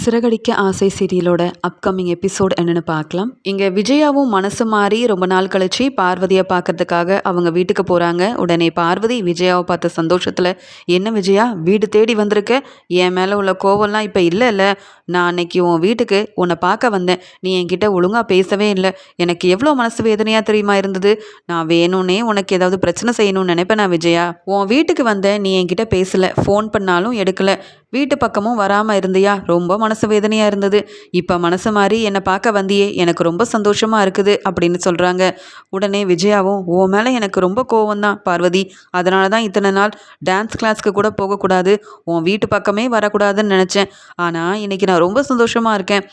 சிறகடிக்க ஆசை சீரியலோட upcoming episode என்னன்னு பார்க்கலாம். இங்கே விஜயாவும் மனசு மாறி ரொம்ப நாள் கழிச்சு பார்வதியை பார்க்கறதுக்காக அவங்க வீட்டுக்கு போகிறாங்க. உடனே பார்வதி விஜயாவை பார்த்த சந்தோஷத்தில், என்ன விஜயா வீடு தேடி வந்திருக்க, என் மேலே உள்ள கோவம்லாம் இப்போ இல்லை. நான் அன்னைக்கு உன் வீட்டுக்கு உன்னை பார்க்க வந்தேன், நீ என்கிட்ட ஒழுங்காக பேசவே இல்லை. எனக்கு எவ்வளோ மனசு வேதனையாக தெரியுமா இருந்தது. நான் வேணும்னே உனக்கு ஏதாவது பிரச்சனை செய்யணும்னு நினைப்பேன். நான் விஜயா உன் வீட்டுக்கு வந்தேன், நீ என்கிட்ட பேசலை, ஃபோன் பண்ணாலும் எடுக்கலை, வீட்டு பக்கமும் வராமல் இருந்தியா, ரொம்ப மனசு வேதனையாக இருந்தது. இப்போ மனசு மாறி என்னை பார்க்க வந்தியே, எனக்கு ரொம்ப சந்தோஷமாக இருக்குது அப்படின்னு சொல்கிறாங்க. உடனே விஜயாவும், ஓ மேலே எனக்கு ரொம்ப கோவம் தான் பார்வதி, அதனால தான் இத்தனை நாள் டான்ஸ் கிளாஸ்க்கு கூட போகக்கூடாது, உன் வீட்டு பக்கமே வரக்கூடாதுன்னு நினச்சேன். ஆனால் இன்றைக்கி நான் ரொம்ப சந்தோஷமாக இருக்கேன்.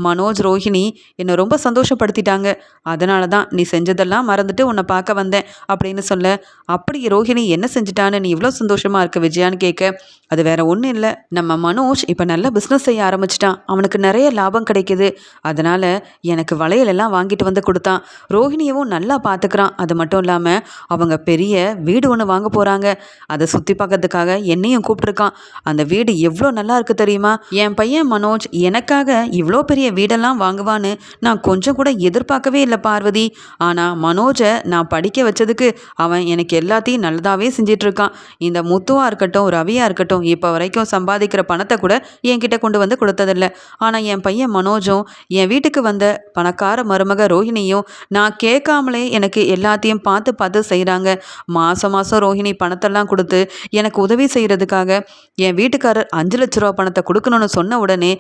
மனோஜ் ரோஹிணி என்னை ரொம்ப சந்தோஷப்படுத்திட்டாங்க, அதனால தான் நீ செஞ்சதெல்லாம் மறந்துட்டு உன்னை பார்க்க வந்தேன் அப்படின்னு சொல்ல, அப்படி ரோஹிணி என்ன செஞ்சிட்டான்னு நீ இவ்வளோ சந்தோஷமாக இருக்க விஜயான்னு கேட்க, அது வேற ஒன்றும் இல்லை, நம்ம மனோஜ் இப்போ நல்லா பிஸ்னஸ் செய்ய ஆரம்பிச்சிட்டான், அவனுக்கு நிறைய லாபம் கிடைக்கிது, அதனால் எனக்கு வளையலெல்லாம் வாங்கிட்டு வந்து கொடுத்தான், ரோஹிணியவும் நல்லா பார்த்துக்கிறான். அது மட்டும் இல்லாமல் அவங்க பெரிய வீடு ஒன்று வாங்க போகிறாங்க, அதை சுற்றி பார்க்கறதுக்காக என்னையும் கூப்பிட்ருக்கான். அந்த வீடு எவ்வளோ நல்லா இருக்குது தெரியுமா. என் பையன் மனோஜ் எனக்காக இவ்வளோ பெரிய வீடெல்லாம் வாங்குவான்னு நான் கொஞ்சம் கூட எதிர்பார்க்கவே இல்லை பார்வதி. ஆனால் மனோஜை நான் படிக்க வச்சதுக்கு அவன் எனக்கு எல்லாத்தையும் நல்லதாகவே செஞ்சிட்ருக்கான். இந்த முத்துவாக இருக்கட்டும், ரவியாக இருக்கட்டும், இப்போ வரைக்கும் சம்பாதிக்கிற பணத்தை கூட என்கிட்ட கொண்டு வந்து கொடுத்ததில்லை. ஆனால் என் பையன் மனோஜும் என் வீட்டுக்கு வந்த பணக்கார மருமக ரோஹிணியும் நான் கேட்காமலே எனக்கு எல்லாத்தையும் பார்த்து பார்த்து செய்கிறாங்க. மாதம் மாதம் ரோஹிணி பணத்தெல்லாம் கொடுத்து எனக்கு உதவி செய்கிறதுக்காக என் வீட்டுக்காரர் 5 லட்ச ரூபா பணத்தை கொடுக்கணும்னு சொன்ன உடனே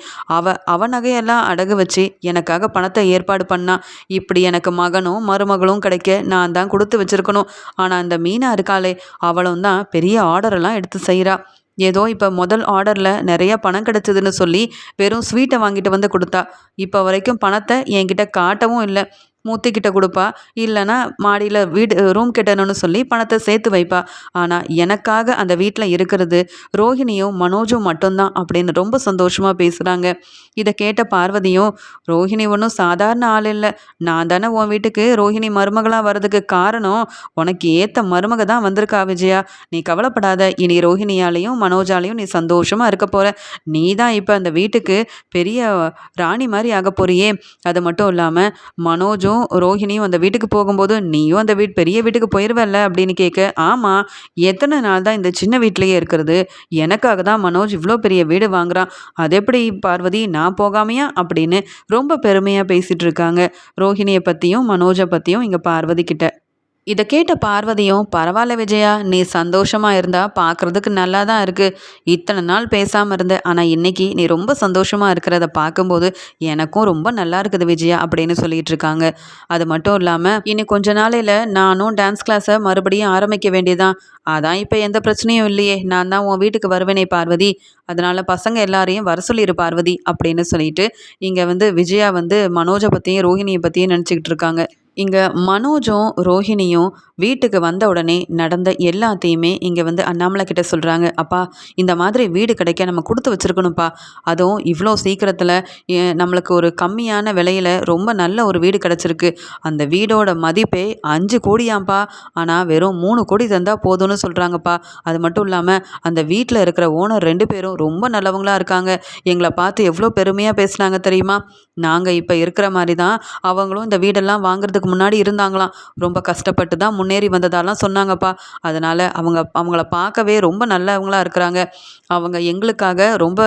அவ நகையெல்லாம் அடகு வச்சு எனக்காக பணத்தை ஏற்பாடு பண்ணா. இப்படி எனக்கு மகனும் மருமகளும் கிடைக்க நான் தான் கொடுத்து வச்சிருக்கணும். ஆனால் அந்த மீனா இருக்காளே, அவளும் தான் பெரிய ஆர்டரெல்லாம் எடுத்து செய்கிறா. ஏதோ இப்போ முதல் ஆர்டரில் நிறைய பணம் கிடச்சிதுன்னு சொல்லி வெறும் ஸ்வீட்டை வாங்கிட்டு வந்து கொடுத்தா. இப்போ வரைக்கும் பணத்தை என்கிட்ட காட்டவும் இல்லை. மூத்திக்கிட்ட கொடுப்பா, இல்லைன்னா மாடியில் வீடு ரூம் கட்டணும்னு சொல்லி பணத்தை சேர்த்து வைப்பா. ஆனால் எனக்காக அந்த வீட்டில் இருக்கிறது ரோஹிணியும் மனோஜும் மட்டும்தான் அப்படின்னு ரொம்ப சந்தோஷமாக பேசுகிறாங்க. இதை கேட்ட பார்வதியும், ரோஹிணி ஒன்றும் சாதாரண ஆள் இல்லை, நான் தானே உன் வீட்டுக்கு ரோஹிணி மருமகளாக வர்றதுக்கு காரணம், உனக்கு ஏற்ற மருமக தான் வந்திருக்கா விஜயா, நீ கவலைப்படாத, இனி ரோஹிணியாலையும் மனோஜாலையும் நீ சந்தோஷமாக இருக்க போகிற, நீ தான் இப்போ அந்த வீட்டுக்கு பெரிய ராணி மாதிரி ஆக போறியே. அது மட்டும் இல்லாமல் மனோஜும் ரோஹிணியும் அந்த வீட்டுக்கு போகும்போது நீயும் அந்த பெரிய வீட்டுக்கு போயிடுவல்ல அப்படின்னு கேட்க, ஆமாம், எத்தனை நாள் தான் இந்த சின்ன வீட்டிலேயே இருக்கிறது, எனக்காக தான் மனோஜ் இவ்வளோ பெரிய வீடு வாங்குறான், அது எப்படி பார்வதி நான் போகாமையா அப்படின்னு ரொம்ப பெருமையாக பேசிகிட்டு இருக்காங்க ரோஹிணியை பற்றியும் மனோஜை பற்றியும் இங்கே பார்வதி கிட்ட. இதை கேட்ட பார்வதியும், பரவாயில்ல விஜயா, நீ சந்தோஷமாக இருந்தா பார்க்குறதுக்கு நல்லா தான் இருக்குது, இத்தனை நாள் பேசாமல் இருந்த, ஆனால் இன்னைக்கு நீ ரொம்ப சந்தோஷமாக இருக்கிறத பார்க்கும்போது எனக்கும் ரொம்ப நல்லா இருக்குது விஜயா அப்படின்னு சொல்லிட்டு இருக்காங்க. அது மட்டும் இல்லாமல் இன்னும் கொஞ்ச நாளையில் நானும் டான்ஸ் கிளாஸை மறுபடியும் ஆரம்பிக்க வேண்டியதான், அதான் இப்போ எந்த பிரச்சனையும் இல்லையே, நான் தான் உன் வீட்டுக்கு வருவேனே பார்வதி, அதனால் பசங்க எல்லாரையும் வர சொல்லிடு பார்வதி அப்படின்னு சொல்லிட்டு இங்கே விஜயா மனோஜை பற்றியும் ரோஹிணியை பற்றியும் நினச்சிக்கிட்டு இருக்காங்க. இங்கே மனோஜும் ரோஹிணியும் வீட்டுக்கு வந்த உடனே நடந்த எல்லாத்தையுமே இங்கே அண்ணாமலை கிட்ட சொல்கிறாங்க. அப்பா, இந்த மாதிரி வீடு கிடைக்க நம்ம கொடுத்து வச்சுருக்கணும்ப்பா, அதுவும் இவ்வளோ சீக்கிரத்தில் நம்மளுக்கு ஒரு கம்மியான விலையில் ரொம்ப நல்ல ஒரு வீடு கிடச்சிருக்கு, அந்த வீடோட மதிப்பே 5 கோடியாம்ப்பா, ஆனால் வெறும் 3 கோடி தந்தால் போதும்னு சொல்கிறாங்கப்பா. அது மட்டும் இல்லாமல் அந்த வீட்டில் இருக்கிற ஓனர் 2 பேரும் ரொம்ப நல்லவங்களாக இருக்காங்க, எங்களை பார்த்து எவ்வளோ பெருமையாக பேசுனாங்க தெரியுமா, நாங்கள் இப்போ இருக்கிற மாதிரி தான் அவங்களும் இந்த வீடெல்லாம் வாங்குறதுக்கு முன்னாடி இருந்தாங்களாம், ரொம்ப கஷ்டப்பட்டு தான் முன்னேறி வந்ததாலாம் சொன்னாங்கப்பா, அதனால் அவங்கள பார்க்கவே ரொம்ப நல்லவங்களாக இருக்கிறாங்க, அவங்க எங்களுக்காக ரொம்ப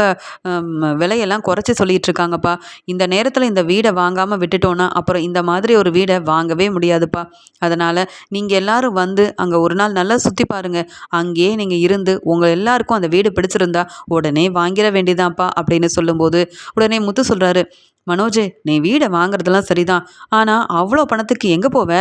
விலையெல்லாம் குறைச்சி சொல்லிகிட்டு இருக்காங்கப்பா, இந்த நேரத்தில் இந்த வீடை வாங்காமல் விட்டுட்டோன்னா அப்புறம் இந்த மாதிரி ஒரு வீடை வாங்கவே முடியாதுப்பா, அதனால் நீங்கள் எல்லாரும் அங்கே ஒரு நாள் நல்லா சுற்றி பாருங்கள், அங்கேயே நீங்கள் இருந்து உங்கள் எல்லாருக்கும் அந்த வீடு பிடிச்சிருந்தா உடனே வாங்கிட வேண்டியதான்ப்பா அப்படின்னு சொல்லும்போது உடனே முத்து சொல்கிறாரு, மனோஜ், நீ வீடை வாங்குறதெல்லாம் சரிதான், ஆனால் அவ்வளோ பணத்துக்கு எங்கே போவ,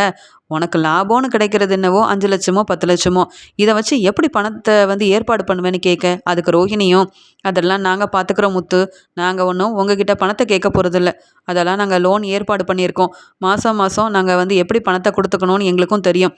உனக்கு லாபம்னு கிடைக்கிறது என்னவோ 5 லட்சமோ 10 லட்சமோ, இதை வச்சு எப்படி பணத்தை ஏற்பாடு பண்ணுவேன்னு கேட்க, அதுக்கு ரோஹிணியும், அதெல்லாம் நாங்கள் பார்த்துக்குறோம் முத்து, நாங்கள் ஒன்றும் உங்ககிட்ட பணத்தை கேட்க போகிறதில்ல, அதெல்லாம் நாங்கள் லோன் ஏற்பாடு பண்ணியிருக்கோம், மாதம் மாதம் நாங்கள் எப்படி பணத்தை கொடுத்துக்கணும்னு எங்களுக்கும் தெரியும்,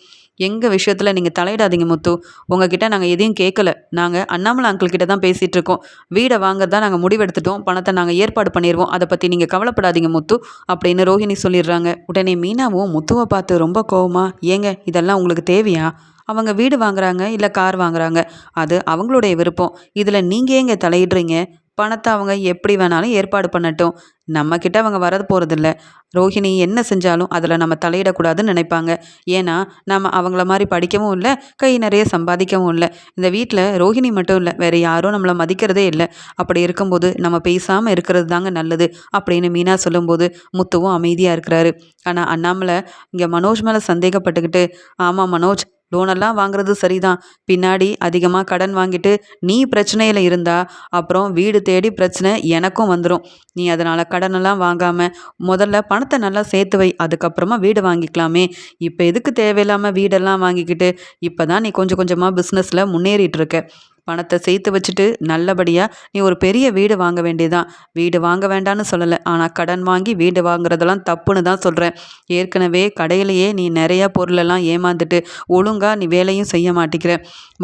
எங்கள் விஷயத்தில் நீங்கள் தலையிடாதீங்க முத்து, உங்ககிட்ட நாங்கள் எதையும் கேட்கல, நாங்கள் அண்ணாமலை அங்கிள் கிட்ட தான் பேசிகிட்டு இருக்கோம், வீடை வாங்கறதா நாங்கள் முடிவெடுத்துட்டோம், பணத்தை நாங்கள் ஏற்பாடு பண்ணிடுவோம், அதை பற்றி நீங்கள் கவலைப்படாதீங்க முத்து அப்படின்னு ரோஹிணி சொல்லிடுறாங்க. உடனே மீனாவும் முத்துவை பார்த்து ரொம்ப கோவமா, ஏங்க இதெல்லாம் உங்களுக்கு தேவையா, அவங்க வீடு வாங்குறாங்க இல்லை கார் வாங்குறாங்க, அது அவங்களுடைய விருப்பம், இதில் நீங்கள் ஏங்க தலையிடுறீங்க, பணத்தை அவங்க எப்படி வேணாலும் ஏற்பாடு பண்ணட்டும். நம்மக்கிட்ட அவங்க வரது போகிறதில்ல. ரோஹிணி என்ன செஞ்சாலும் அதில் நம்ம தலையிடக்கூடாதுன்னு நினைப்பாங்க. ஏன்னா நம்ம அவங்கள மாதிரி படிக்கவும் இல்லை, கை நிறைய சம்பாதிக்கவும் இல்லை. இந்த வீட்டில் ரோஹிணி மட்டும் இல்லை, வேறு யாரும் நம்மளை மதிக்கிறதே இல்லை. அப்படி இருக்கும்போது நம்ம பேசாமல் இருக்கிறது தாங்க நல்லது அப்படின்னு மீனா சொல்லும்போது முத்துவும் அமைதியாக இருக்கிறாரு. ஆனால் அண்ணாமலை இங்கே மனோஜ் மேலே சந்தேகப்பட்டுக்கிட்டு, ஆமாம் மனோஜ், லோனெல்லாம் வாங்குறது சரிதான். பின்னாடி அதிகமாக கடன் வாங்கிட்டு நீ பிரச்சனையில் இருந்தா அப்புறம் வீடு தேடி பிரச்சனை எனக்கும் வந்துடும். நீ அதனால் கடனெல்லாம் வாங்காமல் முதல்ல பணத்தை நல்லா சேர்த்து வை, அதுக்கப்புறமா வீடு வாங்கிக்கலாமே. இப்போ எதுக்கு தேவையில்லாமல் வீடெல்லாம் வாங்கிக்கிட்டு? இப்போ தான் நீ கொஞ்சம் கொஞ்சமாக பிஸ்னஸில் முன்னேறிட்டு இருக்க. பணத்தை சேர்த்து வச்சுட்டு நல்லபடியாக நீ ஒரு பெரிய வீடு வாங்க வேண்டியதான். வீடு வாங்க வேண்டான்னு சொல்லலை, ஆனால் கடன் வாங்கி வீடு வாங்குறதெல்லாம் தப்புன்னு தான் சொல்கிறேன். ஏற்கனவே கடையிலேயே நீ நிறையா பொருளெல்லாம் ஏமாந்துட்டு ஒழுங்காக நீ வேலையும் செய்ய மாட்டேங்கிற.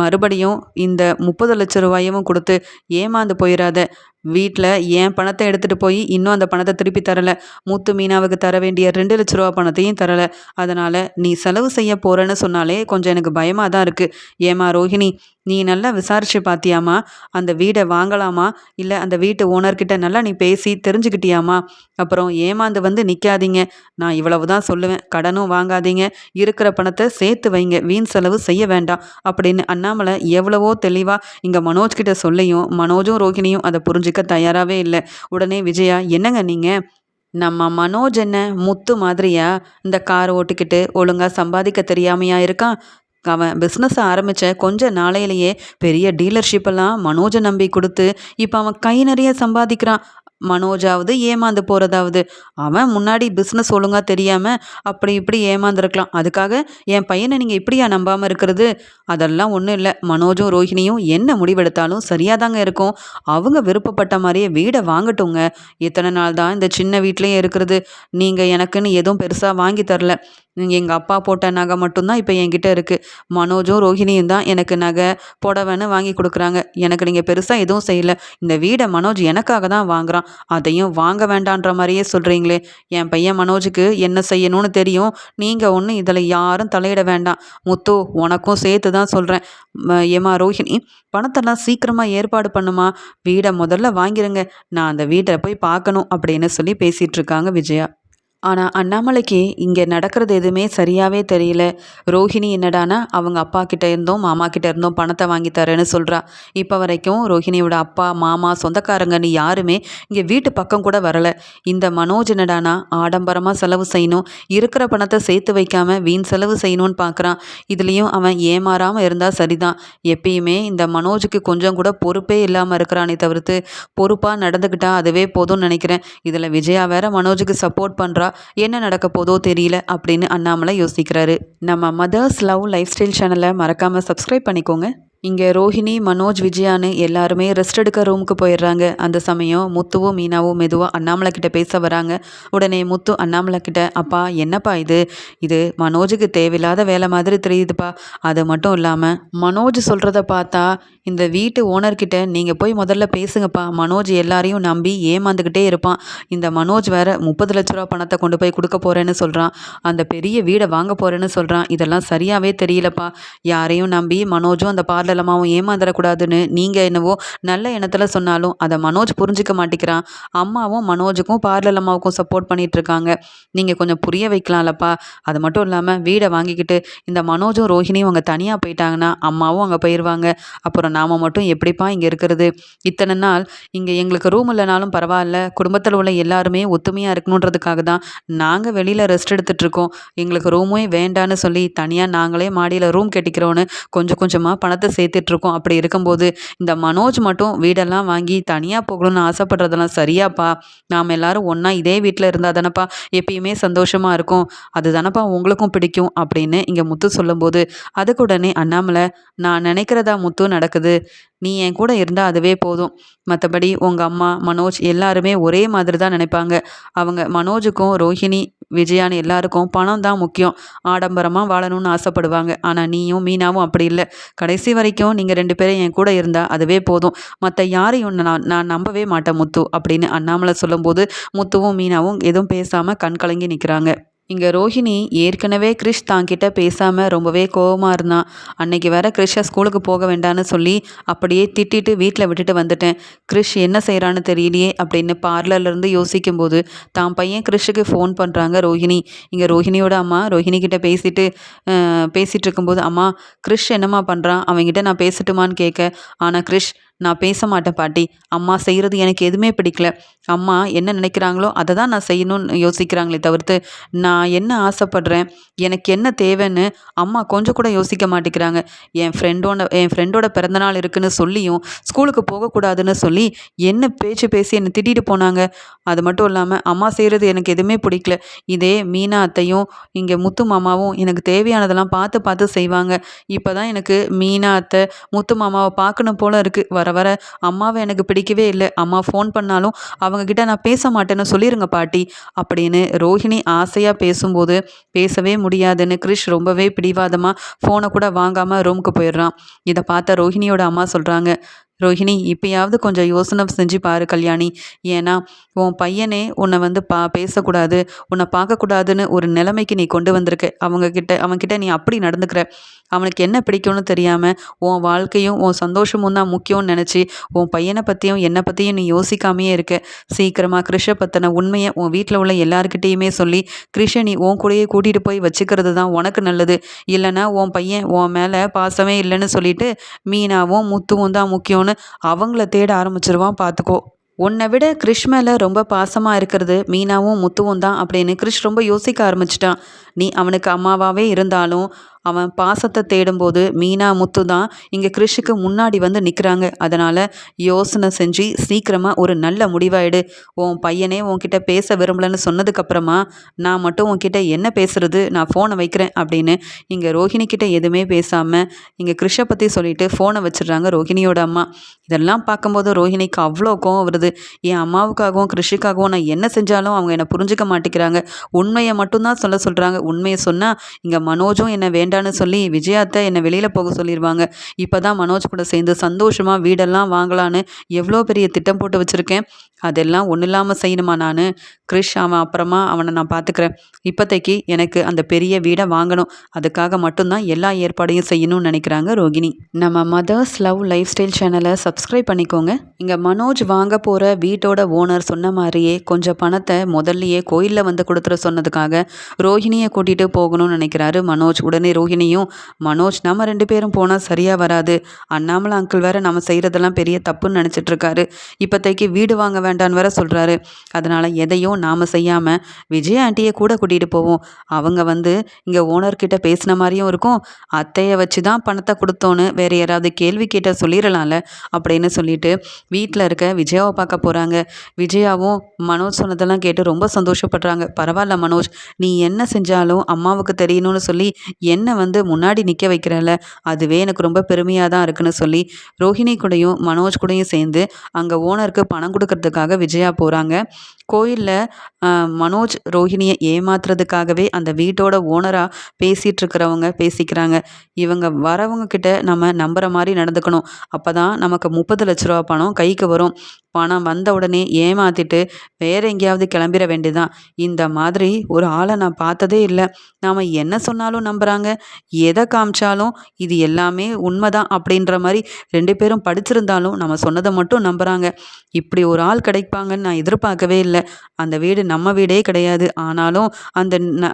மறுபடியும் இந்த 30 லட்ச ரூபாயும் கொடுத்து ஏமாந்து போயிடாத. வீட்டில் என் பணத்தை எடுத்துகிட்டு போய் இன்னும் அந்த பணத்தை திருப்பி தரலை. முத்து மீனாவுக்கு தர வேண்டிய 2 லட்ச ரூபா பணத்தையும் தரலை. அதனால் நீ செலவு செய்ய போகிறேன்னு சொன்னாலே கொஞ்சம் எனக்கு பயமாக தான் இருக்குது. ஏமா ரோஹிணி, நீ நல்லா விசாரிச்சு பார்த்தியாமா? அந்த வீடை வாங்கலாமா இல்லை அந்த வீட்டு ஓனர்கிட்ட நல்லா நீ பேசி தெரிஞ்சுக்கிட்டியாமா? அப்புறம் ஏமாந்து வந்து நிற்காதீங்க. நான் இவ்வளவு தான் சொல்லுவேன். கடனும் வாங்காதீங்க, இருக்கிற பணத்தை சேர்த்து வைங்க, வீண் செலவு செய்ய வேண்டாம் அப்படின்னு அண்ணாமலை எவ்வளவோ தெளிவாக இங்கே மனோஜ் கிட்ட சொல்லியும் மனோஜும் ரோஹிணியும் அதை புரிஞ்சுக்க தயாராகவே இல்லை. உடனே விஜயா, என்னங்க நீங்கள், நம்ம மனோஜ் என்ன முத்து மாதிரியா இந்த கார் ஓட்டிக்கிட்டு ஒழுங்காக சம்பாதிக்க தெரியாமையா இருக்கான்? அவன் பிஸ்னஸ் ஆரம்பித்த கொஞ்ச நாளையிலேயே பெரிய டீலர்ஷிப்பெல்லாம் மனோஜை நம்பி கொடுத்து இப்போ அவன் கை நிறைய சம்பாதிக்கிறான். மனோஜாவது ஏமாந்து போகிறதாவது. அவன் முன்னாடி பிஸ்னஸ் ஒழுங்காக தெரியாமல் அப்படி இப்படி ஏமாந்துருக்கலாம். அதுக்காக என் பையனை நீங்கள் இப்படியா நம்பாமல் இருக்கிறது? அதெல்லாம் ஒன்றும் இல்லை. மனோஜும் ரோஹிணியும் என்ன முடிவெடுத்தாலும் சரியாக தாங்க இருக்கும். அவங்க விருப்பப்பட்ட மாதிரியே வீடை வாங்கட்டுங்க. இத்தனை நாள் தான் இந்த சின்ன வீட்லேயே இருக்கிறது. நீங்கள் எனக்குன்னு எதுவும் பெருசாக வாங்கி தரல. எங்கள் அப்பா போட்ட நகை மட்டும்தான் இப்போ என்கிட்ட இருக்குது. மனோஜும் ரோஹிணியும் தான் எனக்கு நகை புடவைன்னு வாங்கி கொடுக்குறாங்க. எனக்கு நீங்கள் பெருசாக எதுவும் செய்யலை. இந்த வீடை மனோஜ் எனக்காக தான் வாங்குறான். அதையும் வாங்க வேண்டான்ற மாதிரியே சொல்கிறீங்களே. என் பையன் மனோஜுக்கு என்ன செய்யணும்னு தெரியும். நீங்கள் ஒன்றும் இதில் யாரும் தலையிட வேண்டாம். முத்து, உனக்கும் சேர்த்து தான் சொல்கிறேன். ஏமா ரோஹிணி, பணத்தெல்லாம் சீக்கிரமாக ஏற்பாடு பண்ணுமா. வீடை முதல்ல வாங்கிருங்க. நான் அந்த வீட்டை போய் பார்க்கணும் அப்படின்னு சொல்லி பேசிகிட்டு இருக்காங்க விஜயா. ஆனால் அண்ணாமலைக்கு இங்கே நடக்கிறது எதுவுமே சரியாகவே தெரியல. ரோஹிணி என்னடானா அவங்க அப்பா கிட்ட இருந்தும் மாமா கிட்ட இருந்தும் பணத்தை வாங்கி தரேன்னு சொல்கிறா. இப்போ வரைக்கும் ரோஹிணியோட அப்பா மாமா சொந்தக்காரங்கன்னு யாருமே இங்கே வீட்டு பக்கம் கூட வரலை. இந்த மனோஜ் என்னடானா ஆடம்பரமாக செலவு செய்யணும், இருக்கிற பணத்தை சேர்த்து வைக்காமல் வீண் செலவு செய்யணும்னு பார்க்குறான். இதுலேயும் அவன் ஏமாறாமல் இருந்தால் சரிதான். எப்பயுமே இந்த மனோஜுக்கு கொஞ்சம் கூட பொறுப்பே இல்லாமல் இருக்கிறானே தவிர்த்து பொறுப்பாக நடந்துக்கிட்டா அதுவே போதும்னு நினைக்கிறேன். இதில் விஜயா வேற மனோஜுக்கு சப்போர்ட் பண்ணுறா. என்ன நடக்க போதோ தெரியல அப்படின்னு அண்ணாமலை யோசிக்கிறாரு. நம்ம மதர்ஸ் லவ் லைஃப் ஸ்டைல் சேனலை மறக்காமல் சப்ஸ்கிரைப் பண்ணிக்கோங்க. இங்கே ரோஹிணி மனோஜ் விஜயான்னு எல்லாருமே ரெஸ்ட் எடுக்க ரூமுக்கு போயிடுறாங்க. அந்த சமயம் முத்துவும் மீனாவும் மெதுவாக அண்ணாமலை கிட்ட பேச வராங்க. உடனே முத்து அண்ணாமலை கிட்ட, அப்பா என்னப்பா இது, இது மனோஜுக்கு தேவையில்லாத வேலை மாதிரி தெரியுதுப்பா. அது மட்டும் இல்லாமல் மனோஜ் சொல்கிறத பார்த்தா இந்த வீட்டு ஓனர்கிட்ட நீங்கள் போய் முதல்ல பேசுங்கப்பா. மனோஜ் எல்லாரையும் நம்பி ஏமாந்துக்கிட்டே இருப்பான். இந்த மனோஜ் வேற 30 லட்ச ரூபா பணத்தை கொண்டு போய் கொடுக்க போகிறேன்னு சொல்கிறான். அந்த பெரிய வீடை வாங்க போகிறேன்னு சொல்கிறான். இதெல்லாம் சரியாகவே தெரியலப்பா. யாரையும் நம்பி மனோஜும் அந்த பார்லலமாவும் ஏமாந்துடக்கூடாதுன்னு நீங்கள் என்னவோ நல்ல எண்ணத்தில் சொன்னாலும் அதை மனோஜ் புரிஞ்சிக்க மாட்டேங்கிறான். அம்மாவும் மனோஜுக்கும் பார்லலம்மாவுக்கும் சப்போர்ட் பண்ணிகிட்டு இருக்காங்க. நீங்கள் கொஞ்சம் புரிய வைக்கலாம்லப்பா. அது மட்டும் இல்லாமல் வீடை வாங்கிக்கிட்டு இந்த மனோஜும் ரோஹிணியும் அங்கே தனியாக போயிட்டாங்கன்னா அம்மாவும் அங்கே போயிடுவாங்க. அப்புறம் நாம் மட்டும் எப்படிப்பா இங்கே இருக்கிறது? இத்தனை நாள் இங்கே எங்களுக்கு ரூம் இல்லைனாலும் பரவாயில்ல, குடும்பத்தில் உள்ள எல்லாருமே ஒத்துமையாக இருக்கணுன்றதுக்காக தான் நாங்கள் வெளியில் ரெஸ்ட் எடுத்துகிட்ருக்கோம். எங்களுக்கு ரூமே வேண்டான்னு சொல்லி தனியாக நாங்களே மாடியில் ரூம் கட்டிக்கிறோன்னு கொஞ்சம் கொஞ்சமாக பணத்தை சேர்த்துட்ருக்கோம். அப்படி இருக்கும்போது இந்த மனோஜ் மட்டும் வீடெல்லாம் வாங்கி தனியாக போகணும்னு ஆசைப்படுறதெல்லாம் சரியாப்பா? நாம் எல்லாரும் ஒன்றா இதே வீட்டில் இருந்தால் தானப்பா எப்பயுமே சந்தோஷமாக இருக்கும். அது தானப்பா உங்களுக்கும் பிடிக்கும் அப்படின்னு இங்கே முத்து சொல்லும்போது அதுக்கு உடனே அண்ணாமலை, நான் நினைக்கிறதா முத்து நடக்குது. நீ என் கூட இருந்தால் அதுவே போதும். மற்றபடி உங்கள் அம்மா மனோஜ் எல்லாருமே ஒரே மாதிரி தான் நினைப்பாங்க. அவங்க மனோஜுக்கும் ரோஹிணி விஜயான்னு எல்லாருக்கும் பணம் தான் முக்கியம். ஆடம்பரமாக வாழணும்னு ஆசைப்படுவாங்க. ஆனால் நீயும் மீனாவும் அப்படி இல்லை. கடைசி வரைக்கும் நீங்கள் 2 பேரும் என் கூட இருந்தால் அதுவே போதும். மற்ற யாரையும் நான் நம்பவே மாட்டேன் முத்து அப்படின்னு அண்ணாமலை சொல்லும்போது முத்துவும் மீனாவும் எதுவும் பேசாமல் கண் கலங்கி நிற்கிறாங்க. இங்கே ரோஹிணி ஏற்கனவே கிறிஷ் தாங்கிட்ட பேசாமல் ரொம்பவே கோவமாக இருந்தான். அன்னைக்கு வேற கிறிஷை ஸ்கூலுக்கு போக வேண்டான்னு சொல்லி அப்படியே திட்டிட்டு வீட்டில் விட்டுட்டு வந்துட்டேன். கிறிஷ் என்ன செய்கிறான்னு தெரியலையே அப்படின்னு பார்லர்லேருந்து யோசிக்கும்போது தான் பையன் கிறிஷுக்கு ஃபோன் பண்ணுறாங்க ரோஹிணி. இங்கே ரோஹிணியோட அம்மா ரோஹிணி கிட்ட பேசிகிட்டு இருக்கும்போது, அம்மா கிறிஷ் என்னம்மா பண்ணுறான், அவங்ககிட்ட நான் பேசட்டுமான்னு கேட்க, ஆனால் கிறிஷ் நான் பேச மாட்டேன் பாட்டி. அம்மா செய்கிறது எனக்கு எதுவுமே பிடிக்கல. அம்மா என்ன நினைக்கிறாங்களோ அதை தான் நான் செய்யணும்னு யோசிக்கிறாங்களே தவிர்த்து நான் என்ன ஆசைப்படுறேன், எனக்கு என்ன தேவைன்னு அம்மா கொஞ்சம் கூட யோசிக்க மாட்டேங்கிறாங்க. என் ஃப்ரெண்டோட பிறந்தநாள் இருக்குன்னு சொல்லியும் ஸ்கூலுக்கு போகக்கூடாதுன்னு சொல்லி என்ன பேச்சு பேசி என்னை திட்டிட்டு போனாங்க. அது மட்டும் இல்லாமல் அம்மா செய்கிறது எனக்கு எதுவுமே பிடிக்கல. இதே மீனா அத்தையும் இங்கே முத்து மாமாவும் எனக்கு தேவையானதெல்லாம் பார்த்து பார்த்து செய்வாங்க. இப்போ தான் எனக்கு மீனா அத்தை முத்து மாமாவை பார்க்கணும் போல இருக்குது. வர வர அம்மாவை எனக்கு பிடிக்கவே இல்லை. அம்மா ஃபோன் பண்ணாலும் அவங்கக்கிட்ட நான் பேச மாட்டேன்னு சொல்லிடுங்க பாட்டி அப்படின்னு ரோஹிணி ஆசையாக பேசும்போது பேசவே முடியாதுன்னு கிறிஷ் ரொம்பவே பிடிவாதமாக ஃபோனை கூட வாங்காமல் ரூமுக்கு போயிடுறான். இதை பார்த்த ரோஹிணியோட அம்மா சொல்கிறாங்க, ரோஹிணி இப்பயாவது கொஞ்சம் யோசனை செஞ்சு பாரு கல்யாணி. ஏன்னா உன் பையனே உன்னை வந்து பேசக்கூடாது, உன்னை பார்க்கக்கூடாதுன்னு ஒரு நிலைமைக்கு நீ கொண்டு வந்திருக்க. அவன்கிட்ட நீ அப்படி நடந்துக்கிற. அவனுக்கு என்ன பிடிக்கும்னு தெரியாமல் உன் வாழ்க்கையும் உன் சந்தோஷமும் தான் முக்கியம்னு நினச்சி உன் பையனை பற்றியும் என்னை பற்றியும் நீ யோசிக்காமையே இருக்க. சீக்கிரமாக கிறிஷை பற்றின உண்மையை உன் வீட்டில் உள்ள எல்லாருக்கிட்டேயுமே சொல்லி கிறிஷை நீ உன் கூடயே கூட்டிகிட்டு போய் வச்சுக்கிறது தான் உனக்கு நல்லது. இல்லைன்னா உன் பையன் உன் மேலே பாசமே இல்லைன்னு சொல்லிட்டு மீனாவும் முத்துவும் தான் முக்கியம்னு அவங்கள தேட ஆரம்பிச்சிருவான், பார்த்துக்கோ. உன்னை விட கிறிஷ் மேலே ரொம்ப பாசமாக இருக்கிறது மீனாவும் முத்துவும் தான் அப்படின்னு கிறிஷ் ரொம்ப யோசிக்க ஆரம்பிச்சிட்டான். நீ அவனுக்கு அம்மாவாகவே இருந்தாலும் அவன் பாசத்தை தேடும்போது மீனா முத்து தான் இங்கே கிறிஷுக்கு முன்னாடி வந்து நிற்கிறாங்க. அதனால் யோசனை செஞ்சு சீக்கிரமாக ஒரு நல்ல முடிவாயிடு. உன் பையனே உன்கிட்ட பேச விரும்பலன்னு சொன்னதுக்கப்புறமா நான் மட்டும் உன்கிட்ட என்ன பேசுறது, நான் ஃபோனை வைக்கிறேன் அப்படின்னு இங்கே ரோஹிணிக்கிட்ட எதுவுமே பேசாமல் இங்கே கிறிஷை பற்றி சொல்லிட்டு ஃபோனை வச்சிடுறாங்க ரோஹிணியோட அம்மா. இதெல்லாம் பார்க்கும்போது ரோஹிணிக்கு அவ்வளோ கோவம் வருது. என் அம்மாவுக்காகவும் கிறிஷுக்காகவும் நான் என்ன செஞ்சாலும் அவங்க என்னை புரிஞ்சுக்க மாட்டேங்கிறாங்க. உண்மையை மட்டும்தான் சொல்கிறாங்க. உண்மையை சொன்னால் இங்கே மனோஜும் என்னை வேண்டான்னு சொல்லி விஜயாத்தை என்னை வெளியில் போக சொல்லிடுவாங்க. இப்போ தான் மனோஜ் கூட சேர்ந்து சந்தோஷமாக வீடெல்லாம் வாங்கலான்னு எவ்வளோ பெரிய திட்டம் போட்டு வச்சுருக்கேன். அதெல்லாம் ஒன்றும் இல்லாமல் செய்யணுமா நான்? கிறிஷ் அப்புறமா அவனை நான் பார்த்துக்கிறேன். இப்போதைக்கு எனக்கு அந்த பெரிய வீடை வாங்கணும். அதுக்காக மட்டும்தான் எல்லா ஏற்பாடையும் செய்யணும்னு நினைக்கிறாங்க ரோகிணி. நம்ம மதர்ஸ் லவ் லைஃப் ஸ்டைல் சேனலை சப்ஸ்கிரைப் பண்ணிக்கோங்க. இங்கே மனோஜ் வாங்க போகிற வீட்டோட ஓனர் சொன்ன மாதிரியே கொஞ்சம் பணத்தை முதல்லையே கோயிலில் வந்து கொடுத்துட சொன்னதுக்காக ரோஹிணியை கூட்டிகிட்டு போகணும்னு நினைக்கிறாரு மனோஜ். உடனே ரோஹிணியும், மனோஜ் நம்ம 2 பேரும் போனால் சரியாக வராது. அண்ணாமலை அங்கிள் வேற நம்ம செய்கிறதெல்லாம் பெரிய தப்புன்னு நினச்சிட்டு இருக்காரு. இப்போதைக்கு வீடு வாங்க வேண்டான்னு வேற சொல்கிறாரு. அதனால் எதையும் நாம் செய்யாமல் விஜய் ஆண்டியை கூட கூட்டிகிட்டு போவோம். அவங்க வந்து இங்கே ஓனர்கிட்ட பேசின மாதிரியும் இருக்கும். அத்தையை வச்சு தான் பணத்தை கொடுத்தோன்னு வேறு யாராவது கேள்வி கேட்ட சொல்லிடலாம்ல அப்படின்னு சொல்லிட்டு வீட்டில் இருக்க விஜயாவை பார்க்க போகிறாங்க. விஜயாவும் மனோஜ் சொன்னதெல்லாம் கேட்டு ரொம்ப சந்தோஷப்படுறாங்க. பரவாயில்ல மனோஜ், நீ என்ன செஞ்சாலும் அம்மாவுக்கு தெரியணும்னு சொல்லி என்னை வந்து முன்னாடி நிற்க வைக்கிறல்ல, அதுவே எனக்கு ரொம்ப பெருமையாக தான் இருக்குன்னு சொல்லி ரோஹிணி கூடயும் மனோஜ் கூடயும் சேர்ந்து அங்கே ஓனருக்கு பணம் கொடுக்கறதுக்காக விஜயா போகிறாங்க. கோயிலில் மனோஜ் ரோஹிணியை ஏமாத்துறதுக்காகவே அந்த வீட்டோட ஓனராக பேசிகிட்டு இருக்கிறவங்க பேசிக்கிறாங்க. இவங்க வரவங்க கிட்ட நம்ம நம்புகிற மாதிரி நடந்துக்கணும். அப்போ தான் நமக்கு 30 லட்ச ரூபா பணம் கைக்கு வரும். பணம் வந்த உடனே ஏமாற்றிட்டு வேற எங்கேயாவது கிளம்பிட வேண்டியதான். இந்த மாதிரி ஒரு ஆளை நான் பார்த்ததே இல்லை. நாம் என்ன சொன்னாலும் நம்புகிறாங்க, எதை காமிச்சாலும் இது எல்லாமே உண்மைதான் அப்படின்ற மாதிரி 2 பேரும் படிச்சிருந்தாலும் நம்ம சொன்னதை மட்டும் நம்புகிறாங்க. இப்படி ஒரு ஆள் கிடைப்பாங்கன்னு நான் எதிர்பார்க்கவே இல்லை. அந்த வீடு நம்ம வீடே கிடையாது. ஆனாலும்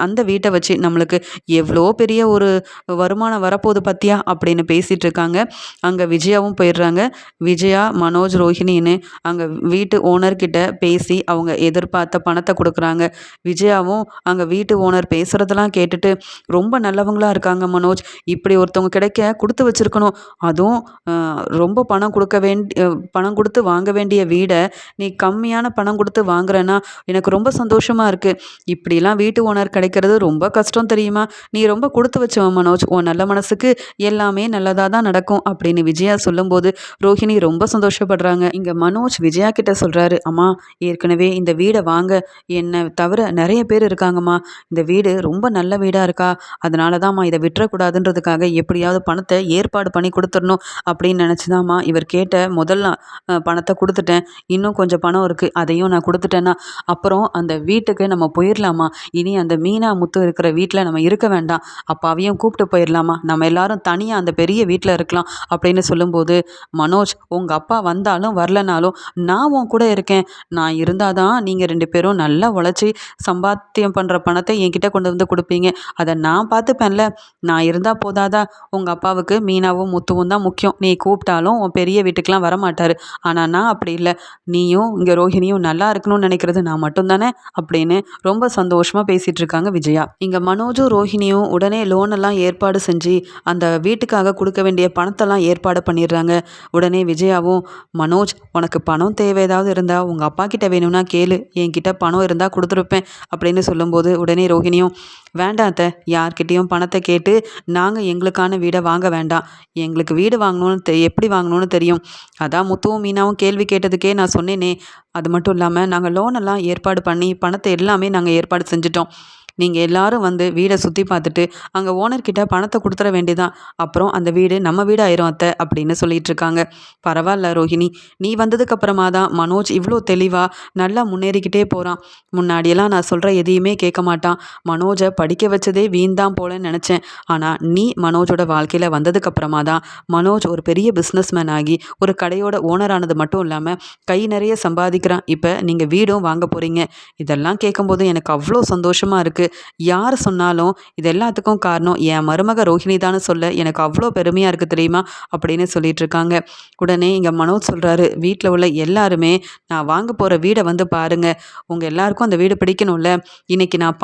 அந்த வீட்டை வச்சு நம்மளுக்கு எவ்வளோ பெரிய ஒரு வருமானம் வரப்போகுது பத்தியா அப்படின்னு பேசிகிட்டு இருக்காங்க. அங்கே விஜயாவும் போயிடுறாங்க. விஜயா மனோஜ் ரோஹிணின்னு அங்கே வீட்டு ஓனர்கிட்ட பேசி அவங்க எதிர்பார்த்த பணத்தை கொடுக்குறாங்க. விஜயாவும் அங்கே வீட்டு ஓனர் பேசுகிறதெல்லாம் கேட்டுட்டு, ரொம்ப நல்லவங்களா இருக்காங்க மனோஜ், இப்படி ஒருத்தவங்க கிடைக்க கொடுத்து வச்சுருக்கணும். அதுவும் ரொம்ப பணம் கொடுத்து வாங்க வேண்டிய வீடை நீ கம்மியான பணம் கொடுத்து வாங்குறேன்னா எனக்கு ரொம்ப சந்தோஷமாக இருக்குது. இப்படிலாம் வீட்டு ஓனர் கிடைக்கிறது ரொம்ப கஷ்டம் தெரியுமா? நீ ரொம்ப கொடுத்து வச்சவன் மனோஜ், உன் நல்ல மனசுக்கு எல்லாமே நல்லதாக தான் நடக்கும் அப்படின்னு விஜயா சொல்லும்போது ரோஹிணி ரொம்ப சந்தோஷப்படுறாங்க. இங்கே மனோஜ் விஜயா கிட்ட சொல்கிறாரு, அம்மா ஏற்கனவே இந்த வீடை வாங்க என்னை தவிர நிறைய பேர் இருக்காங்கம்மா. இந்த வீடு ரொம்ப நல்ல வீடாக இருக்கா, அதனால தான்ம்மா இதை விட்டுறக்கூடாதுன்றதுக்காக எப்படியாவது பணத்தை ஏற்பாடு பண்ணி கொடுத்துடணும் அப்படின்னு நினச்சிதாம்மா இவர் கேட்ட முதல்ல பணத்தை கொடுத்துட்டேன். இன்னும் கொஞ்சம் பணம் இருக்குது, அதையும் நான் கொடுத்துட்டேன்னா அப்புறம் அந்த வீட்டுக்கு நம்ம போயிடலாமா. இனி அந்த மீனா முத்து இருக்கிற வீட்டில் நம்ம இருக்க வேண்டாம், அப்பாவையும் கூப்பிட்டு போயிடலாமா, நம்ம எல்லாரும் தனியாக அந்த பெரிய வீட்டில் இருக்கலாம் அப்படின்னு சொல்லும்போது, மனோஜ் உங்கள் அப்பா வந்தாலும் வரலனாலும் நான் உன் கூட இருக்கேன். நான் இருந்தால் தான் நீங்கள் 2 பேரும் நல்லா உழைச்சி சம்பாத்தியம் பண்ணுற பணத்தை என்கிட்ட கொண்டு வந்து கொடுப்பீங்க. அதை நான் பார்த்துப்பேன்ல. நான் இருந்தால் போதாதா? உங்கள் அப்பாவுக்கு மீனாவும் முத்துவும் தான் முக்கியம். நீ கூப்பிட்டாலும் உன் பெரிய வீட்டுக்கெலாம் வரமாட்டார். ஆனால் நான் அப்படி இல்லை. நீயும் இங்கே ரோஹிணியும் நல்லா இருக்கணும்னு நினைக்கிறது நான் மட்டும்தானே அப்படின்னு ரொம்ப சந்தோஷமாக பேசிகிட்டு இருக்காங்க விஜயா. இங்கே மனோஜும் ரோஹிணியும் உடனே லோனெல்லாம் ஏற்பாடு செஞ்சு அந்த வீட்டுக்காக கொடுக்க வேண்டிய பணத்தெல்லாம் ஏற்பாடு பண்ணிடுறாங்க. உடனே விஜயாவும், மனோஜ் உனக்கு பணம் தேவை ஏதாவது இருந்தால் உங்கள் அப்பா கிட்ட வேணும்னா கேளு, என்கிட்ட பணம் இருந்தால் கொடுத்துருப்பேன் அப்படின்னு சொல்லும்போது, உடனே ரோஹிணியும், வேண்டாம் அத்தை, யார்கிட்டேயும் பணத்தை கேட்டு நாங்கள் எங்களுக்கான வீடை வாங்க வேண்டாம். எங்களுக்கு வீடு வாங்கணும்னு எப்படி வாங்கணும்னு தெரியும். அதான் முத்துவும் மீனாவும் கேள்வி கேட்டதுக்கே நான் சொன்னேனே. அது மட்டும் இல்லாமல் நாங்கள் லோனெல்லாம் ஏற்பாடு பண்ணி பணத்தை எல்லாமே நாங்கள் ஏற்பாடு செஞ்சிட்டோம். நீங்கள் எல்லாரும் வந்து வீடை சுற்றி பார்த்துட்டு அங்கே ஓனர்கிட்ட பணத்தை கொடுத்துட வேண்டியதான். அப்புறம் அந்த வீடு நம்ம வீடு ஆயிரும் அத்தை அப்படின்னு சொல்லிட்டு இருக்காங்க. பரவாயில்ல ரோஹிணி, நீ வந்ததுக்கு அப்புறமா தான் மனோஜ் இவ்வளோ தெளிவாக நல்லா முன்னேறிக்கிட்டே போகிறான். முன்னாடியெல்லாம் நான் சொல்கிற எதையுமே கேட்க மாட்டான். மனோஜை படிக்க வச்சதே வீண் தான் போலன்னு நினச்சேன். ஆனால் நீ மனோஜோட வாழ்க்கையில் வந்ததுக்கு அப்புறமா தான் மனோஜ் ஒரு பெரிய பிஸ்னஸ்மேன் ஆகி ஒரு கடையோட ஓனர் ஆனது மட்டும் இல்லாமல் கை நிறைய சம்பாதிக்கிறான். இப்போ நீங்கள் வீடும் வாங்க போகிறீங்க. இதெல்லாம் கேட்கும்போது எனக்கு அவ்வளோ சந்தோஷமாக இருக்குது. யார் சொன்னாலும் இது எல்லாத்துக்கும் காரணம் என் மருமக ரோஹிணி தான்னு சொல்ல எனக்கு அவ்வளோ பெருமையாக இருக்குது தெரியுமா அப்படின்னு சொல்லிட்டு இருக்காங்க. உடனே இங்கே மனோஜ் சொல்கிறாரு, வீட்டில் உள்ள எல்லாருமே நான் வாங்க போகிற வீடை வந்து பாருங்க, உங்கள் எல்லாருக்கும் அந்த வீடு பிடிக்கணும்ல. இன்னைக்கு நான்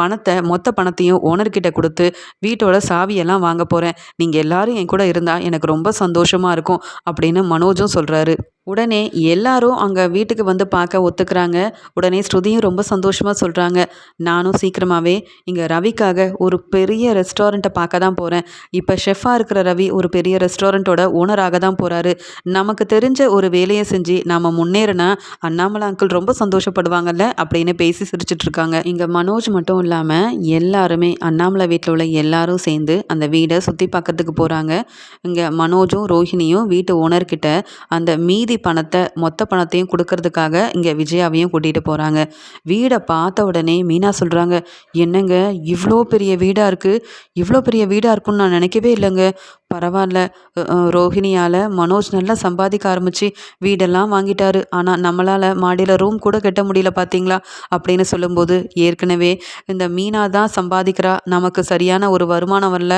மொத்த பணத்தையும் ஓனர்கிட்ட கொடுத்து வீட்டோட சாவியெல்லாம் வாங்க போகிறேன். நீங்கள் எல்லாரும் என் கூட இருந்தால் எனக்கு ரொம்ப சந்தோஷமாக இருக்கும் அப்படின்னு மனோஜும் சொல்கிறாரு. உடனே எல்லாரும் அங்கே வீட்டுக்கு வந்து பார்க்க ஒத்துக்கிறாங்க. உடனே ஸ்ருதியும் ரொம்ப சந்தோஷமாக சொல்கிறாங்க, நானும் சீக்கிரமாகவே இங்கே ரவிக்காக ஒரு பெரிய ரெஸ்டாரண்ட்டை பார்க்க தான் போகிறேன். இப்போ ஷெஃபாக இருக்கிற ரவி ஒரு பெரிய ரெஸ்டாரண்ட்டோட ஓனராக தான் போகிறாரு. நமக்கு தெரிஞ்ச ஒரு வேலையை செஞ்சு நாம் முன்னேறினா அண்ணாமலை அங்கிள் ரொம்ப சந்தோஷப்படுவாங்கல்ல அப்படின்னு பேசி சிரிச்சிட்டு இருக்காங்க. இங்கே மனோஜ் மட்டும் இல்லாமல் எல்லாருமே அண்ணாமலை வீட்டில் உள்ள எல்லாரும் சேர்ந்து அந்த வீடை சுற்றி பார்க்கறதுக்கு போகிறாங்க. இங்கே மனோஜும் ரோஹிணியும் வீட்டு ஓனர்கிட்ட அந்த மீதி மொத்த பணத்தையும் கொடுக்கறதுக்காக இங்கே விஜயாவையும் கூட்டிகிட்டு போகிறாங்க. வீடை பார்த்த உடனே மீனா சொல்கிறாங்க, என்னங்க இவ்வளோ பெரிய வீடாக இருக்குது, இவ்வளோ பெரிய வீடாக இருக்குன்னு நான் நினைக்கவே இல்லைங்க. பரவாயில்ல, ரோஹிணியால் மனோஜ் நல்லா சம்பாதிக்க ஆரம்பித்து வீடெல்லாம் வாங்கிட்டாரு. ஆனால் நம்மளால் மாடியில் ரூம் கூட கட்ட முடியல பார்த்தீங்களா அப்படின்னு சொல்லும்போது, ஏற்கனவே இந்த மீனா தான் சம்பாதிக்கிறா, நமக்கு சரியான ஒரு வருமானம் வரல,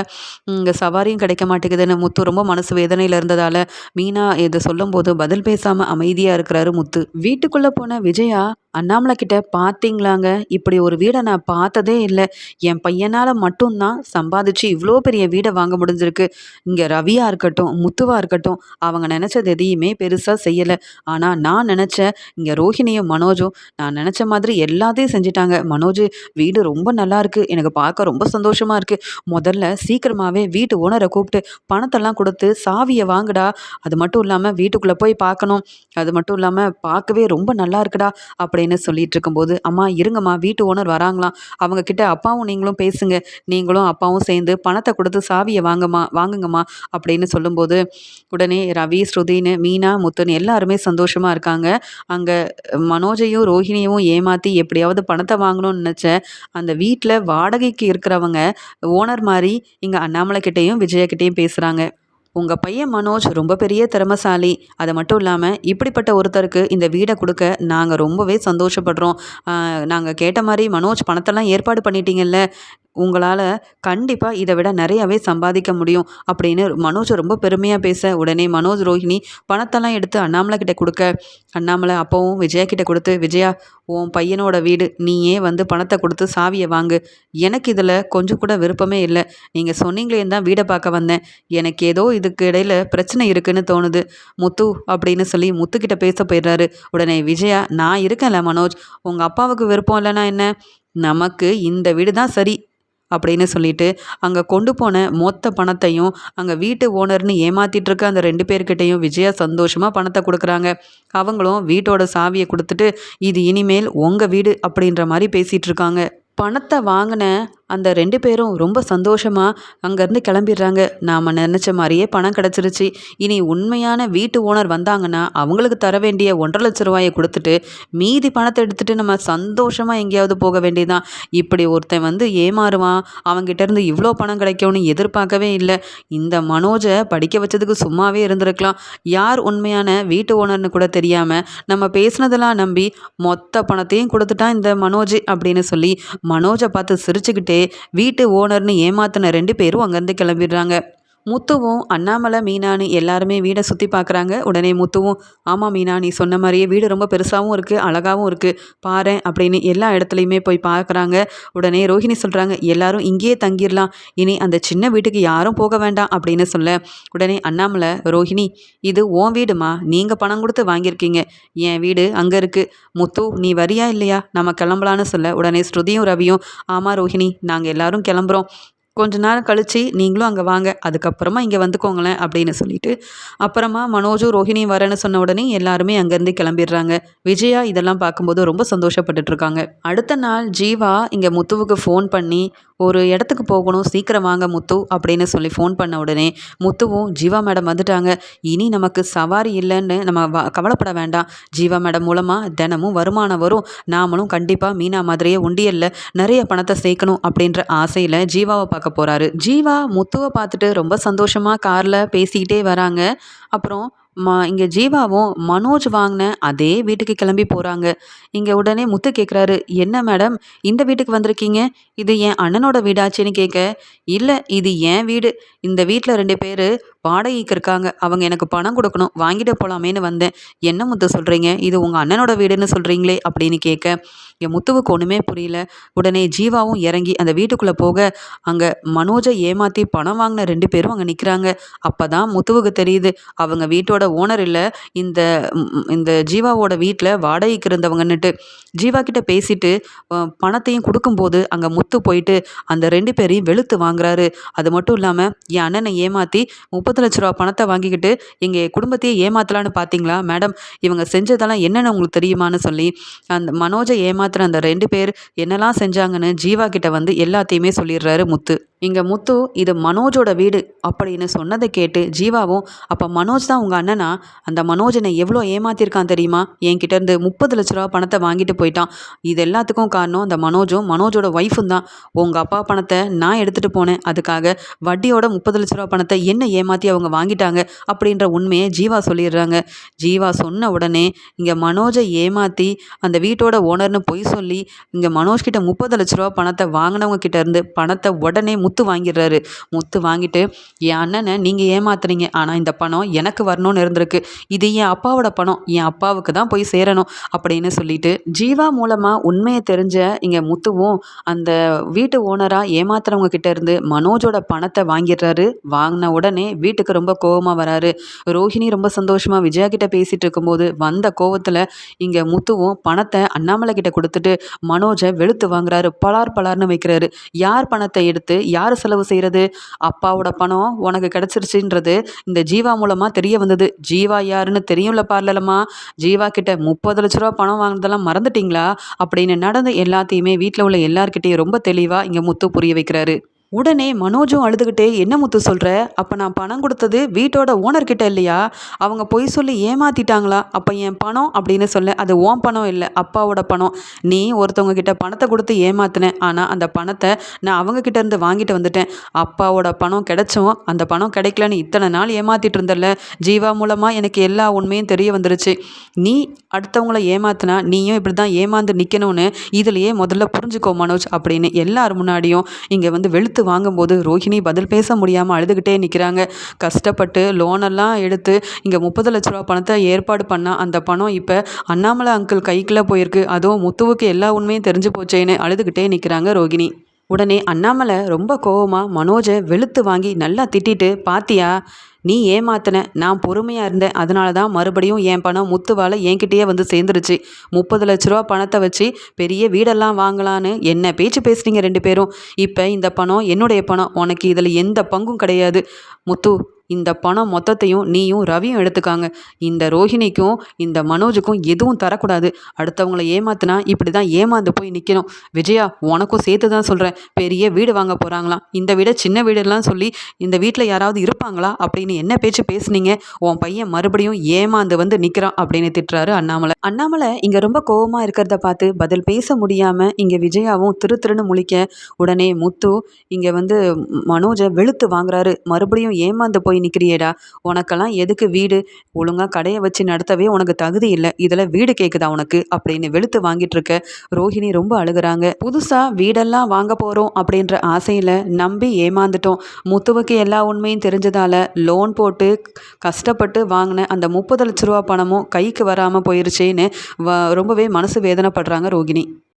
இங்கே சவாரியும் கிடைக்க மாட்டேங்குதுன்னு முத்து ரொம்ப மனசு வேதனையில் இருந்ததால் மீனா இதை சொல்லும்போது பதில் பேசாமல் அமைதியாக இருக்கிறாரு முத்து. வீட்டுக்குள்ளே போன விஜயா, அண்ணாமலை கிட்ட பார்த்தீங்களாங்க, இப்படி ஒரு வீடை நான் பார்த்ததே இல்லை. என் பையனால் மட்டும்தான் சம்பாதிச்சு இவ்வளோ பெரிய வீடை வாங்க முடிஞ்சிருக்கு. இங்கே ரவியாக இருக்கட்டும், முத்துவாக இருக்கட்டும், அவங்க நினச்சது எதையுமே பெருசாக செய்யலை. ஆனால் நான் நினச்ச இங்கே ரோஹிணியும் மனோஜும் நான் நினச்ச மாதிரி எல்லாத்தையும் செஞ்சிட்டாங்க. மனோஜ், வீடு ரொம்ப நல்லா இருக்குது, எனக்கு பார்க்க ரொம்ப சந்தோஷமாக இருக்குது. முதல்ல சீக்கிரமாகவே வீட்டு ஓனரை கூப்பிட்டு பணத்தெல்லாம் கொடுத்து சாவியை வாங்குடா. அது மட்டும் இல்லாமல் வீட்டுக்குள்ளே போய் பார்க்கணும். அது மட்டும் இல்லாமல் பார்க்கவே ரொம்ப நல்லா இருக்குடா அப்படின்னு சொல்லிட்டு இருக்கும்போது, அம்மா இருங்கம்மா, வீட்டு ஓனர் வராங்களாம், அவங்க கிட்ட அப்பாவும் நீங்களும் பேசுங்க, நீங்களும் அப்பாவும் சேர்ந்து பணத்தை கொடுத்து சாவியை வாங்குங்கம்மா அப்படின்னு சொல்லும்போது, உடனே ரவி, ஸ்ருதின்னு, மீனா, முத்துன்னு எல்லாருமே சந்தோஷமாக இருக்காங்க. அங்கே மனோஜையும் ரோஹிணியவும் ஏமாற்றி எப்படியாவது பணத்தை வாங்கணும்னு நினச்ச அந்த வீட்டில் வாடகைக்கு இருக்கிறவங்க ஓனர் மாதிரி இங்கே அண்ணாமலை கிட்டேயும் விஜயக்கிட்டேயும் பேசுகிறாங்க. உங்கள் பையன் மனோஜ் ரொம்ப பெரிய திறமைசாலி. அது மட்டும் இல்லாமல் இப்படிப்பட்ட ஒருத்தருக்கு இந்த வீடை கொடுக்க நாங்கள் ரொம்பவே சந்தோஷப்படுறோம். நாங்கள் கேட்ட மாதிரி மனோஜ் பணத்தெல்லாம் ஏற்பாடு பண்ணிட்டீங்கல்ல, உங்களால் கண்டிப்பாக இதை விட நிறையாவே சம்பாதிக்க முடியும் அப்படின்னு மனோஜ் ரொம்ப பெருமையாக பேச, உடனே மனோஜ் ரோஹிணி பணத்தெல்லாம் எடுத்து அண்ணாமலை கிட்ட கொடுக்க, அண்ணாமலை அப்போவும் விஜயா கிட்ட கொடுத்து, விஜயா உன் பையனோட வீடு, நீயே வந்து பணத்தை கொடுத்து சாவியை வாங்கு. எனக்கு இதில் கொஞ்சம் கூட விருப்பமே இல்லை. நீங்கள் சொன்னீங்களேன்னு தான் வீடை பார்க்க வந்தேன். எனக்கு ஏதோ இதுக்கு இடையில் பிரச்சனை இருக்குன்னு தோணுது முத்து அப்படின்னு சொல்லி முத்துக்கிட்ட பேச போயிடுறாரு. உடனே விஜயா, நான் இருக்கேன்ல மனோஜ், உங்கள் அப்பாவுக்கு விருப்பம் இல்லைன்னா என்ன, நமக்கு இந்த வீடு தான் சரி அப்படின்னு சொல்லிட்டு அங்கே கொண்டு போன மொத்த பணத்தையும் அங்கே வீட்டு ஓனர்னு ஏமாத்திட்டு இருக்க அந்த 2 பேர்கிட்டையும் விஜயா சந்தோஷமாக பணத்தை கொடுக்குறாங்க. அவங்களும் வீட்டோட சாவியை கொடுத்துட்டு இது இனிமேல் உங்கள் வீடு அப்படின்ற மாதிரி பேசிகிட்டு இருக்காங்க. பணத்தை வாங்கின அந்த 2 பேரும் ரொம்ப சந்தோஷமாக அங்கேருந்து கிளம்பிடுறாங்க. நாம் நினச்ச மாதிரியே பணம் கிடச்சிருச்சு. இனி உண்மையான வீட்டு ஓனர் வந்தாங்கன்னா அவங்களுக்கு தர வேண்டிய 1,50,000 ரூபாயை கொடுத்துட்டு மீதி பணத்தை எடுத்துகிட்டு நம்ம சந்தோஷமாக எங்கேயாவது போக வேண்டியதான். இப்படி ஒருத்தன் வந்து ஏமாறுவான், அவங்ககிட்ட இருந்து இவ்வளோ பணம் கிடைக்கும்னு எதிர்பார்க்கவே இல்லை. இந்த மனோஜை படிக்க வச்சதுக்கு சும்மாவே இருந்திருக்கலாம். யார் உண்மையான வீட்டு ஓனர்னு கூட தெரியாமல் நம்ம பேசுனதெல்லாம் நம்பி மொத்த பணத்தையும் கொடுத்துட்டான் இந்த மனோஜ் அப்படின்னு சொல்லி மனோஜை பார்த்து சிரிச்சுக்கிட்டே வீட்டு ஓனர்னு ஏமாத்தின 2 பேரும் அங்கேருந்து கிளம்பிடுறாங்க. முத்துவும் அண்ணாமலை மீனானு எல்லாருமே வீடை சுற்றி பார்க்குறாங்க. உடனே முத்துவும் ஆமாம் மீனா, நீ சொன்ன மாதிரியே வீடு ரொம்ப பெருசாகவும் இருக்குது, அழகாகவும் இருக்குது, பாரேன் அப்படின்னு எல்லா இடத்துலையுமே போய் பார்க்குறாங்க. உடனே ரோஹிணி சொல்கிறாங்க எல்லாரும் இங்கேயே தங்கிடலாம், இனி அந்த சின்ன வீட்டுக்கு யாரும் போக வேண்டாம் அப்படின்னு சொல்ல உடனே அண்ணாமலை ரோஹிணி இது உன் வீடுமா, நீங்கள் பணம் கொடுத்து வாங்கியிருக்கீங்க, என் வீடு அங்கே இருக்குது. முத்து நீ வரியா இல்லையா, நம்ம கிளம்பலான்னு சொல்ல உடனே ஸ்ருதியும் ரவியும் ஆமாம் ரோஹிணி நாங்கள் எல்லாரும் கிளம்புறோம், கொஞ்ச நேரம் கழித்து நீங்களும் அங்கே வாங்க, அதுக்கப்புறமா இங்கே வந்துக்கோங்களேன் அப்படின்னு சொல்லிட்டு அப்புறமா மனோஜும் ரோஹிணியும் வரேன்னு சொன்ன உடனே எல்லாருமே அங்கேருந்து கிளம்பிடுறாங்க. விஜயா இதெல்லாம் பார்க்கும்போது ரொம்ப சந்தோஷப்பட்டுட்டு இருக்காங்க. அடுத்த நாள் ஜீவா இங்கே முத்துவுக்கு ஃபோன் பண்ணி ஒரு இடத்துக்கு போகணும், சீக்கிரம் வாங்க முத்து அப்படின்னு சொல்லி ஃபோன் பண்ண உடனே முத்துவும் ஜீவா மேடம் வந்துட்டாங்க, இனி நமக்கு சவாரி இல்லைன்னு நம்ம கவலைப்பட வேண்டாம், ஜீவா மேடம் மூலமாக தினமும் வருமானம் வரும், நாமளும் கண்டிப்பாக மீனா மாதிரியே உண்டியல்ல நிறைய பணத்தை சேர்க்கணும் அப்படின்ற ஆசையில் ஜீவாவை பார்க்க போகிறாரு. ஜீவா முத்துவை பார்த்துட்டு ரொம்ப சந்தோஷமாக காரில் பேசிக்கிட்டே வராங்க. அப்புறம் இங்கே ஜீவாவும் மனோஜ் வாங்கின அதே வீட்டுக்கு கிளம்பி போகிறாங்க. இங்கே உடனே முத்து கேட்குறாரு என்ன மேடம் இந்த வீட்டுக்கு வந்திருக்கீங்க, இது என் அண்ணனோட வீடாச்சுன்னு கேட்க இல்லை இது என் வீடு, இந்த வீட்டில் 2 பேர் வாடகைக்கு இருக்காங்க, அவங்க எனக்கு பணம் கொடுக்கணும், வாங்கிட்டு போகலாமேன்னு வந்தேன், என்ன முத்து சொல்கிறீங்க, இது உங்கள் அண்ணனோட வீடுன்னு சொல்கிறீங்களே அப்படின்னு கேட்க என் முத்துவுக்கு ஒன்றுமே புரியல. உடனே ஜீவாவும் இறங்கி அந்த வீட்டுக்குள்ளே போக அங்கே மனோஜை ஏமாற்றி பணம் வாங்கின 2 பேரும் அங்கே நிற்கிறாங்க. அப்போ தான் முத்துவுக்கு தெரியுது அவங்க வீட்டோட ஓனர் இல்லை, இந்த இந்த ஜீவாவோட வீட்டில் வாடகைக்கு இருந்தவங்கன்னுட்டு. ஜீவா கிட்ட பேசிட்டு பணத்தையும் கொடுக்கும்போது அங்கே முத்து போயிட்டு அந்த 2 பேரையும் வெளுத்து வாங்குறாரு. அது மட்டும் இல்லாமல் என் அண்ணனை ஏமாற்றி 30 லட்ச ரூபா பணத்தை வாங்கிக்கிட்டு எங்கள் குடும்பத்தையே ஏமாத்தலான்னு பார்த்தீங்களா மேடம், இவங்க செஞ்சதெல்லாம் என்னென்னு உங்களுக்கு தெரியுமான்னு சொல்லி அந்த மனோஜை ஏமாத்துற அந்த 2 பேர் என்னெல்லாம் செஞ்சாங்கன்னு ஜீவா கிட்ட வந்து எல்லாத்தையுமே சொல்லிடுறாரு முத்து. இங்கே முத்து இது மனோஜோட வீடு அப்படின்னு சொன்னதை கேட்டு ஜீவாவும் அப்போ மனோஜ் தான் உங்கள் அண்ணனா, அந்த மனோஜனை எவ்வளோ ஏமாத்திருக்கான் தெரியுமா, என்கிட்ட இருந்து 30 லட்ச ரூபா பணத்தை வாங்கிட்டு போயிட்டான், இது எல்லாத்துக்கும் காரணம் அந்த மனோஜும் மனோஜோட ஒய்ஃபும் தான். உங்கள் அப்பா பணத்தை நான் எடுத்துகிட்டு போனேன், அதுக்காக வட்டியோட 30 லட்ச ரூபா பணத்தை என்ன ஏமாற்றி அவங்க வாங்கிட்டாங்க அப்படின்ற உண்மையை ஜீவா சொல்லிடுறாங்க. ஜீவா சொன்ன உடனே இங்கே மனோஜை ஏமாற்றி அந்த வீட்டோட ஓனர்னு பொய் சொல்லி இங்கே மனோஜ் கிட்ட 30 லட்ச ரூபா பணத்தை வாங்கினவங்க கிட்ட இருந்து பணத்தை உடனே முத்து வாங்கிடுறாரு. முத்து வாங்கிட்டு என் அண்ணனை நீங்கள் ஏமாத்துறீங்க, ஆனால் இந்த பணம் எனக்கு வரணும்னு இருந்திருக்கு, இது என் அப்பாவோட பணம், என் அப்பாவுக்கு தான் போய் சேரணும் அப்படின்னு சொல்லிட்டு ஜீவா மூலமாக உண்மையை தெரிஞ்ச இங்கே முத்துவும் அந்த வீட்டு ஓனராக ஏமாத்துறவங்க கிட்ட இருந்து மனோஜோட பணத்தை வாங்கிடுறாரு. வாங்கின உடனே வீட்டுக்கு ரொம்ப கோவமாக வராரு. ரோஹிணி ரொம்ப சந்தோஷமாக விஜயா கிட்ட பேசிட்டு இருக்கும்போது வந்த கோவத்தில் இங்கே முத்துவும் பணத்தை அண்ணாமலை கிட்ட கொடுத்துட்டு மனோஜை வெளுத்து வாங்குறாரு, பலார் பலார்னு வைக்கிறாரு. யார் பணத்தை எடுத்து யார் செலவு செய்கிறது, அப்பாவோட பணம் உனக்கு கிடச்சிருச்சுன்றது இந்த ஜீவா மூலமாக தெரிய வந்தது, ஜீவா யாருன்னு தெரியும்ல பார்லலம்மா, ஜீவா கிட்ட 30 லட்ச ரூபா பணம் வாங்கினதெல்லாம் மறந்துட்டிங்களா அப்படின்னு நடந்த எல்லாத்தையுமே வீட்டில் உள்ள எல்லார்கிட்டையும் ரொம்ப தெளிவாக இங்கே முத்து புரிய வைக்கிறாரு. உடனே மனோஜும் அழுதுகிட்டே என்ன முத்து சொல்கிற, அப்போ நான் பணம் கொடுத்தது வீட்டோட ஓனர்கிட்ட இல்லையா, அவங்க பொய் சொல்லி ஏமாற்றிட்டாங்களா, அப்போ என் பணம் அப்படின்னு சொல்ல அது ஓன் பணம் இல்லை அப்பாவோட பணம், நீ ஒருத்தவங்க கிட்ட பணத்தை கொடுத்து ஏமாத்தினேன், ஆனால் அந்த பணத்தை நான் அவங்கக்கிட்ட இருந்து வாங்கிட்டு வந்துட்டேன், அப்பாவோட பணம் கிடைச்சோம் அந்த பணம் கிடைக்கலன்னு இத்தனை நாள் ஏமாற்றிட்டு இருந்தல, ஜீவா மூலமாக எனக்கு எல்லா உண்மையும் தெரிய வந்துருச்சு, நீ அடுத்தவங்கள ஏமாத்தினா நீயும் இப்படி தான் ஏமாந்து நிற்கணும்னு இதிலையே முதல்ல புரிஞ்சுக்கோ மனோஜ் அப்படின்னு எல்லார் முன்னாடியும் இங்கே வந்து வெளுத்து வாங்கும்போது ரோஹிணி பதில் பேச முடியாமல் அழுதுகிட்டே நிற்கிறாங்க. கஷ்டப்பட்டு லோனெல்லாம் எடுத்து இங்கே 30 லட்ச ரூபா பணத்தை ஏற்பாடு பண்ணால் அந்த பணம் இப்போ அண்ணாமலை அங்கிள் கைக்குள்ளே போயிருக்கு, அதுவும் முத்துவுக்கு எல்லா உண்மையும் தெரிஞ்சு போச்சேன்னு அழுதுகிட்டே நிற்கிறாங்க ரோஹிணி. உடனே அண்ணாமலை ரொம்ப கோவமா மனோஜை வெளுத்து வாங்கி நல்லா திட்டிட்டு, பாத்தியா நீ ஏமாத்தின, நான் பொறுமையாக இருந்தேன், அதனால தான் மறுபடியும் என் பணம் முத்துவால் என்கிட்டயே வந்து சேர்ந்துருச்சு. 30 லட்ச ரூபா பணத்தை வச்சு பெரிய வீடெல்லாம் வாங்கலான்னு என்ன பேச்சு பேசுனீங்க ரெண்டு பேரும். இப்போ இந்த பணம் என்னுடைய பணம், உனக்கு இதில் எந்த பங்கும் கிடையாது. முத்து, இந்த பணம் மொத்தத்தையும் நீயும் ரவியும் எடுத்துக்காங்க. இந்த ரோஹிணிக்கும் இந்த மனோஜுக்கும் எதுவும் தரக்கூடாது. அடுத்தவங்களை ஏமாத்தினா இப்படி தான் ஏமாந்து போய் நிற்கணும். விஜயா, உனக்கும் சேர்த்து தான் சொல்கிறேன். பெரிய வீடு வாங்க போகிறாங்களாம். இந்த வீடை சின்ன வீடெல்லாம் சொல்லி இந்த வீட்டில் யாராவது இருப்பாங்களா அப்படின்னு என்ன பேச்சு பேசுனீங்க? உன் பையன் மறுபடியும் ஏமாந்து வந்து நிற்கிறான் அப்படின்னு திட்டுறாரு அண்ணாமலை. அண்ணாமலை இங்கே ரொம்ப கோவமாக இருக்கிறத பார்த்து பதில் பேச முடியாமல் இங்கே விஜயாவும் திரு திருன்னு முழிக்க, உடனே முத்து இங்கே வந்து மனோஜை வெளுத்து வாங்குறாரு. மறுபடியும் ஏமாந்து போய் நிற்கிறியேடா, உனக்கெல்லாம் எதுக்கு வீடு? ஒழுங்காக கடையை வச்சு நடத்தவே உனக்கு தகுதி இல்லை, இதில் வீடு கேட்குதா உனக்கு அப்படின்னு வெளுத்து வாங்கிட்டு இருக்க ரோஹிணி ரொம்ப அழுகுறாங்க. புதுசாக வீடெல்லாம் வாங்க போகிறோம் அப்படின்ற ஆசையில் நம்பி ஏமாந்துட்டோம். முத்துவுக்கு எல்லா உண்மையும் தெரிஞ்சதால லோன் போட்டு கஷ்டப்பட்டு வாங்கின அந்த 30 லட்ச ரூபா பணமும் கைக்கு வராமல் போயிருச்சேன்னு ரொம்பவே மனசு வேதனைப்படுறாங்க ரோகிணி.